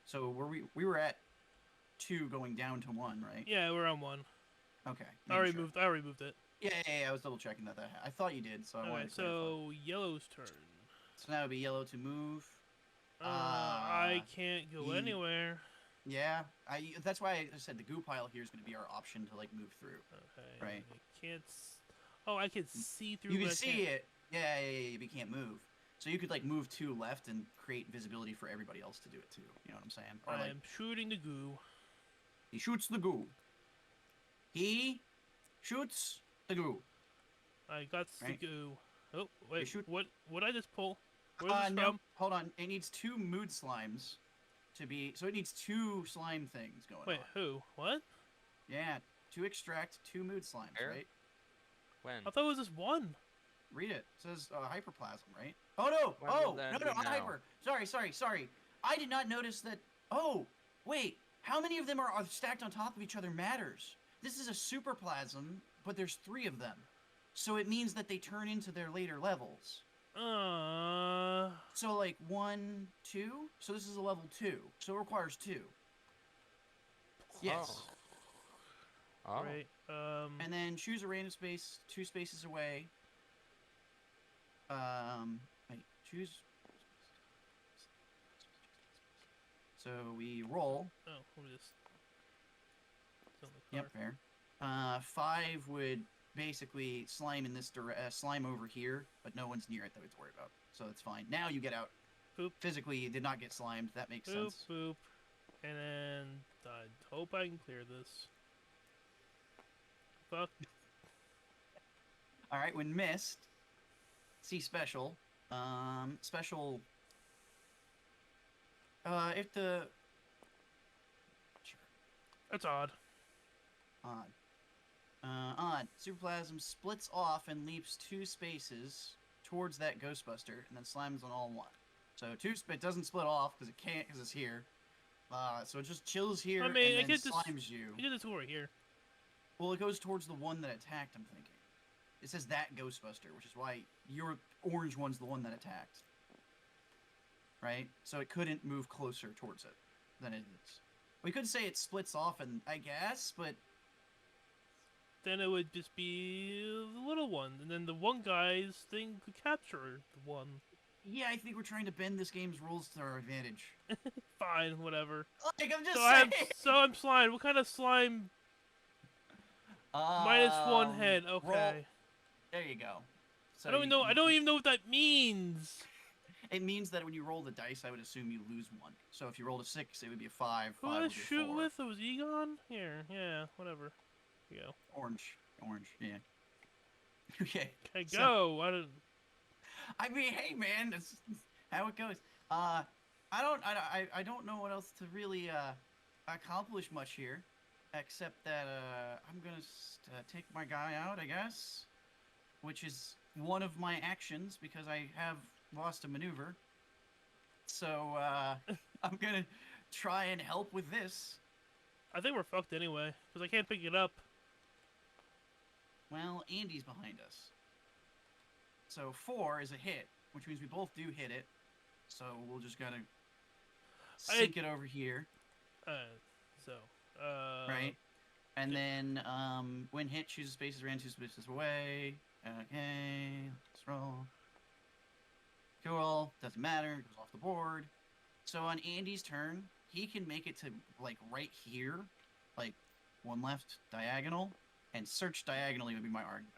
So we were at 2 going down to 1, right? Yeah, we're on 1. Okay. I already moved it. Yeah, I was double checking that. I thought you did, so I wanted to clarify. So yellow's turn. So now it would be yellow to move. I can't go anywhere. Yeah, that's why I said the goo pile here is going to be our option to like move through. Okay. Right. I can't. Oh, I can see through. You can see it. Yeah, but you can't move. So you could like move 2 left and create visibility for everybody else to do it too. You know what I'm saying? Or, I am shooting the goo. He shoots the goo. He shoots the goo. I got the goo. Oh wait, shoot. What I just pull? Where's this no, from? hold on. It needs 2 mood slimes to be. So it needs 2 slime things going on. Wait, who? What? Yeah, to extract 2 mood slimes, right? When? I thought it was just 1. Read it. It says hyperplasm, right? Oh no! Not hyper. Sorry. I did not notice that. Oh, wait. How many of them are stacked on top of each other matters. This is a superplasm, but there's 3 of them. So it means that they turn into their later levels. So like 1, 2. So this is a level 2. So it requires 2. Yes. Oh. Right. And then choose a random space 2 spaces away. Choose. So we roll. Oh, let me just. Yep, fair. 5 would basically slime in this slime over here, but no one's near it that we have to worry about. So it's fine. Now you get out. Boop. Physically, you did not get slimed. That makes sense. Boop. And then I hope I can clear this. Fuck. All right, when missed, see special. Special. If the. Sure. That's odd. Odd. Superplasm splits off and leaps 2 spaces towards that Ghostbuster, and then slams on all 1. So it doesn't split off because it can't because it's here. So it just chills here and then slimes you. You did this over here. Well, it goes towards the one that attacked, I'm thinking. It says that Ghostbuster, which is why your orange one's the one that attacked. Right? So it couldn't move closer towards it than it is. We could say it splits off, and I guess, but... Then it would just be the little one, and then the one guy's thing could capture the one. Yeah, I think we're trying to bend this game's rules to our advantage. Fine, whatever. Like, I'm just saying! I'm slime. What kind of slime? -1 head. Okay. Roll. There you go. So I don't even know what that means. It means that when you roll the dice, I would assume you lose 1. So if you rolled a 6, it would be a 5. Who did I shoot with? It was Egon? Here, yeah, whatever. Here you go. Orange, yeah. Okay. Hey, go! I mean, hey, man, that's how it goes. I don't know what else to really accomplish much here, except that I'm gonna take my guy out, I guess, which is one of my actions because I have lost a maneuver. So I'm gonna try and help with this. I think we're fucked anyway because I can't pick it up. Well, Andy's behind us. So 4 is a hit, which means we both do hit it. So we'll just gotta sink it over here. So right? And okay. then when hit, choose spaces ran 2 spaces away. Okay, let's roll. Cool. Doesn't matter. Goes off the board. So on Andy's turn, he can make it to like right here, like 1 left diagonal, and search diagonally would be my argument.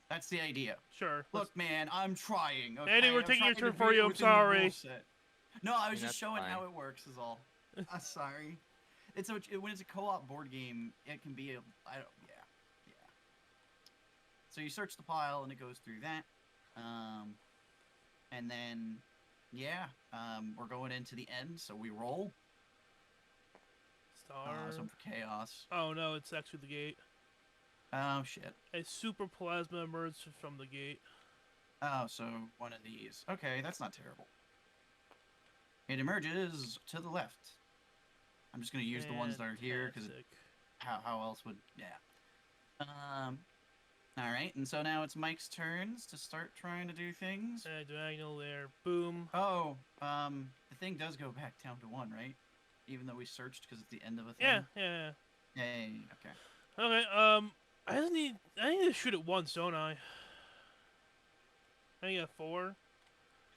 That's the idea. Sure. Look, man, I'm trying. Okay? Andy, we're I'm taking your trying turn to for be you. I'm within the rule sorry. set. No, I was just that's showing how fine. it works. Is all. I'm sorry. It's when it's a co-op board game, it can be yeah. So you search the pile and it goes through that, and then yeah, we're going into the end, so we roll. Star. Some for chaos. Oh no, it's actually the gate. Oh shit. A super plasma emerged from the gate. Oh, so one of these. Okay, that's not terrible. It emerges to the left. I'm just gonna use the ones that are here because Fantastic. how else would All right, and so now it's Mike's turns to start trying to do things. Diagonal there. Boom. Oh, the thing does go back down to 1, right? Even though we searched because it's the end of a thing. Yeah. Yay. Okay. Okay. I need to shoot it once, don't I? I got 4.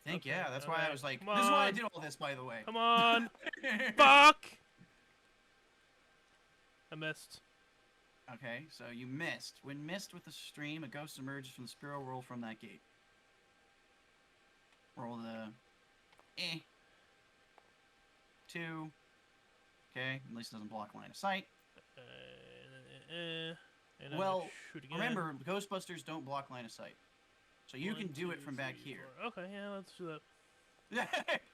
I think Okay, yeah. That's why I alright, was like, come this is why I on. did all this, by the way. Come on. Fuck. I missed. Okay, so you missed. When missed with the stream, a ghost emerges from the spiral roll from that gate. Roll the 2. Okay, at least it doesn't block line of sight. And I'm Well, gonna shoot again. remember, Ghostbusters don't block line of sight. So you 1, can do it 2, from back 3, here. 4. Okay, yeah, let's do that.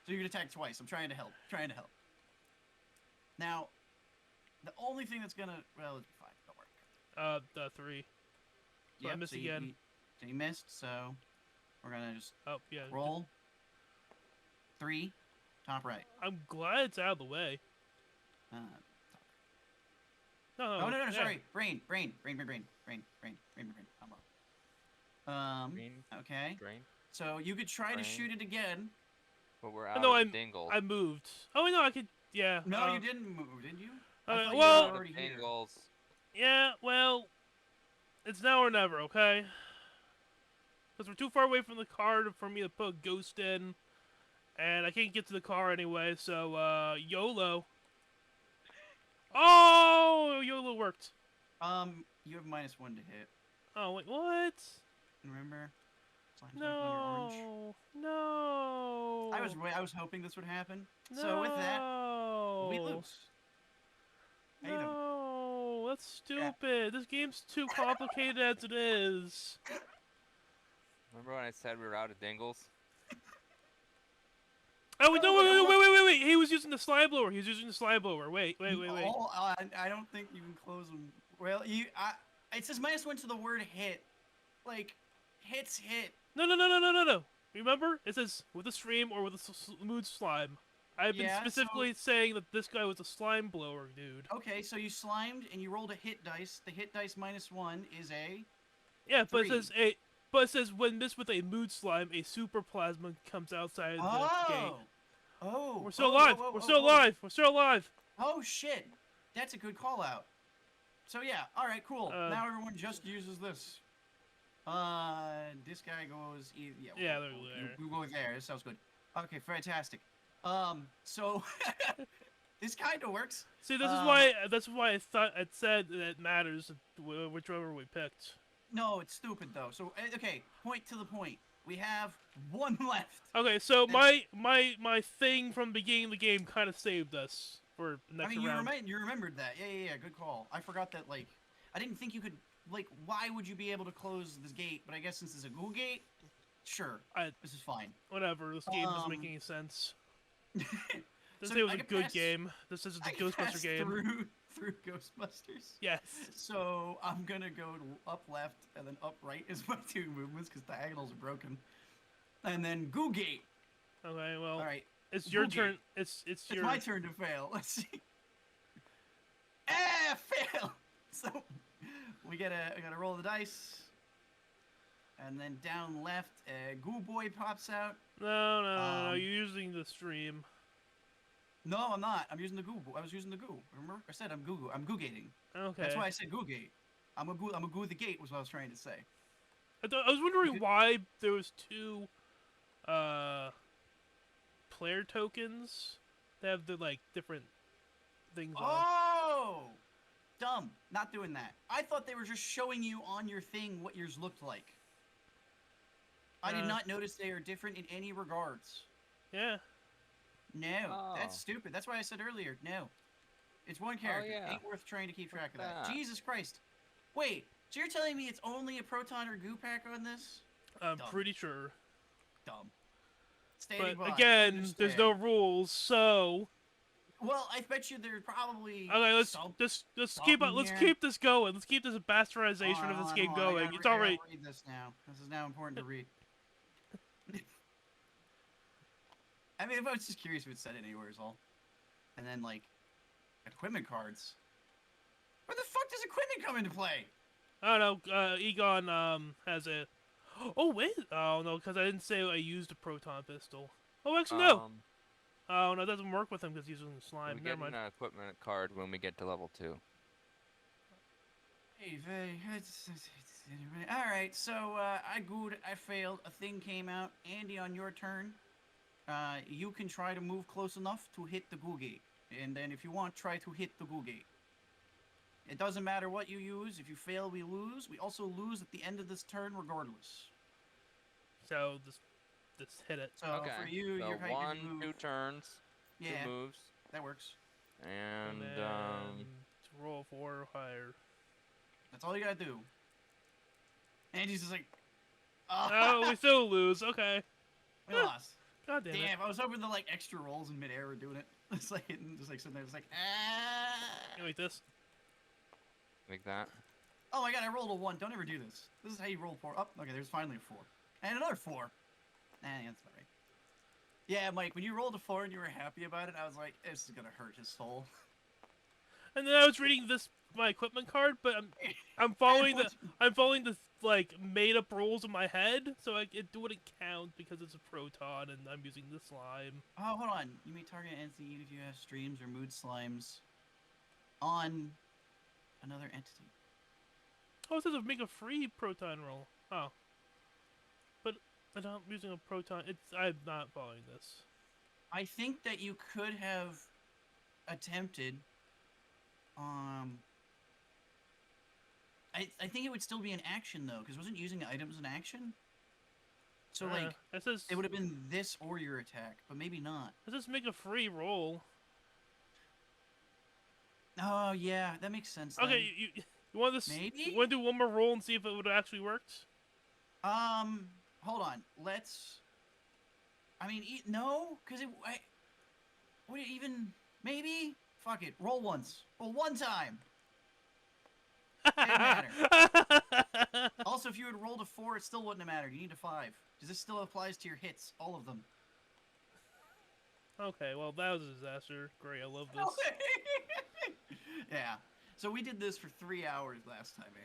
So you can attack twice. I'm trying to help. Now, the only thing that's gonna... Well, it's fine. Don't worry. 3. So I Yep, missed so again. You missed, so we're gonna just Oh, yeah. roll. 3, top right. I'm glad it's out of the way. Uh, No, oh no, yeah. sorry. Brain. I'm wrong. Green, Okay. drain. So you could try to Brain. shoot it again. But we're out No, of dingles. I moved. Oh, no, I could, yeah. No, you didn't move, did you? I thought you well- were Out of already here. dingles. Yeah, well, it's now or never, okay? Because we're too far away from the car for me to put a ghost in, and I can't get to the car anyway, so, YOLO. Oh, YOLO worked. You have -1 to hit. Oh, wait, what? Remember? Slime's like when you're orange. No. I was hoping this would happen. So with that, we lose. How you doing? No, that's stupid. This game's too complicated as it is. Remember when I said we were out of dingles? Oh, no, wait. He was using the slide blower. Wait. Oh, I don't think you can close them. Well, it says -1 to the word hit. Like, hits hit. No. Remember? It says with a stream or with a mood slime. I've been Yeah, specifically saying that this guy was a slime blower, dude. Okay, so you slimed and you rolled a hit dice. The hit dice -1 is a... Yeah, but 3. it says when mixed with a mood slime, a super plasma comes outside the gate. Oh! We're still alive! We're still alive! Oh, shit! That's a good call out. So yeah, alright, cool. Now everyone just uses this. This guy goes... Yeah, we'll go there. This sounds good. Okay, fantastic. So... this kind of works. See, that's why I thought it said that it matters whichever we picked. No, it's stupid though. So okay, point to the point. We have 1 left. Okay, so my thing from the beginning of the game kind of saved us for the next round. You remembered that. Yeah, good call. I forgot that, like, I didn't think you could, like, why would you be able to close this gate? But I guess since it's a ghoul gate, sure, this is fine. Whatever, this game doesn't make any sense. This So was I a could good pass- game. This is the I can Ghostbuster pass game. through Ghostbusters. Yes. So I'm gonna go up left and then up right is my 2 movements because diagonals are broken. And then goo gate. Okay, well, All right. it's your Goo turn. gate. It's your. My turn to fail. Let's see. Fail. So we gotta roll the dice, and then down left, Goo Boy pops out. No, you're using the stream. No, I'm not. I'm using the goo. I was using the goo. Remember? I said I'm goo. I'm goo gating. Okay. That's why I said goo gate. I'm a goo the gate was what I was trying to say. I was wondering why there was 2 player tokens that have the like different things on. Oh, dumb. Not doing that. I thought they were just showing you on your thing what yours looked like. I did not notice they are different in any regards. Yeah. No, that's stupid. That's why I said earlier, no. It's one character. yeah. Ain't worth trying to keep track of that. that? Jesus Christ. Wait, so you're telling me it's only a proton or goo pack on this? I'm Dumb. pretty sure. Dumb. Standing But by. again, there's no rules, so. Well, I bet you there's probably. Okay, let's keep this going. Let's keep this bastardization of this game going. It's already. Read this now. This is now important to read. I mean, if I was just curious if it said it anywhere is all. And then like, equipment cards. Where the fuck does equipment come into play? I don't know. Egon has a. Oh wait. Oh no, because I didn't say I used a proton pistol. Oh, actually no. Oh no, it doesn't work with him because he's using slime. We Never get mind. an equipment card when we get to level 2. Alright, so I gooed, I failed, a thing came out. Andy, on your turn, you can try to move close enough to hit the goo gate. And then if you want, try to hit the goo gate. It doesn't matter what you use. If you fail, we lose. We also lose at the end of this turn regardless. So, just hit it. So for you, so you're going 1, to move. 2 turns, Yeah, 2 moves, that works. and then roll 4 or higher. That's all you gotta do. Andy's just like, Oh, we still lose. Okay. we lost. God damn it. Damn, I was hoping the like extra rolls in midair were doing it. It's like hitting, just like sitting there, it's like, Can you make this? like that. Oh my god, I rolled a 1. Don't ever do this. This is how you roll 4. Oh, okay, there's finally a 4. And another 4. Nah, that's about right. Yeah, Mike, when you rolled a 4 and you were happy about it, I was like, this is gonna hurt his soul. And then I was reading my equipment card, but I'm following the like made up rules in my head, so it wouldn't count because it's a proton and I'm using the slime. Oh, hold on. You may target an entity even if you have streams or mood slimes on another entity. Oh, it says make a free proton roll. Oh. But I'm not using a proton. I'm not following this. I think that you could have attempted. I think it would still be an action though, because wasn't using items an action? So like, it would have been this or your attack, but maybe not. It says make a free roll. Oh yeah, that makes sense. Then. Okay, you want this? Maybe? You want to do one more roll and see if it would have actually worked? Hold on. Let's. I mean, no, because would it even? Maybe. Fuck it. Roll once. Roll one time. Didn't matter. Also, if you had rolled a 4, it still wouldn't have mattered. You need a 5. Because this still applies to your hits, all of them. Okay, well, that was a disaster. Great, I love this. Yeah. So we did this for 3 hours last time, man.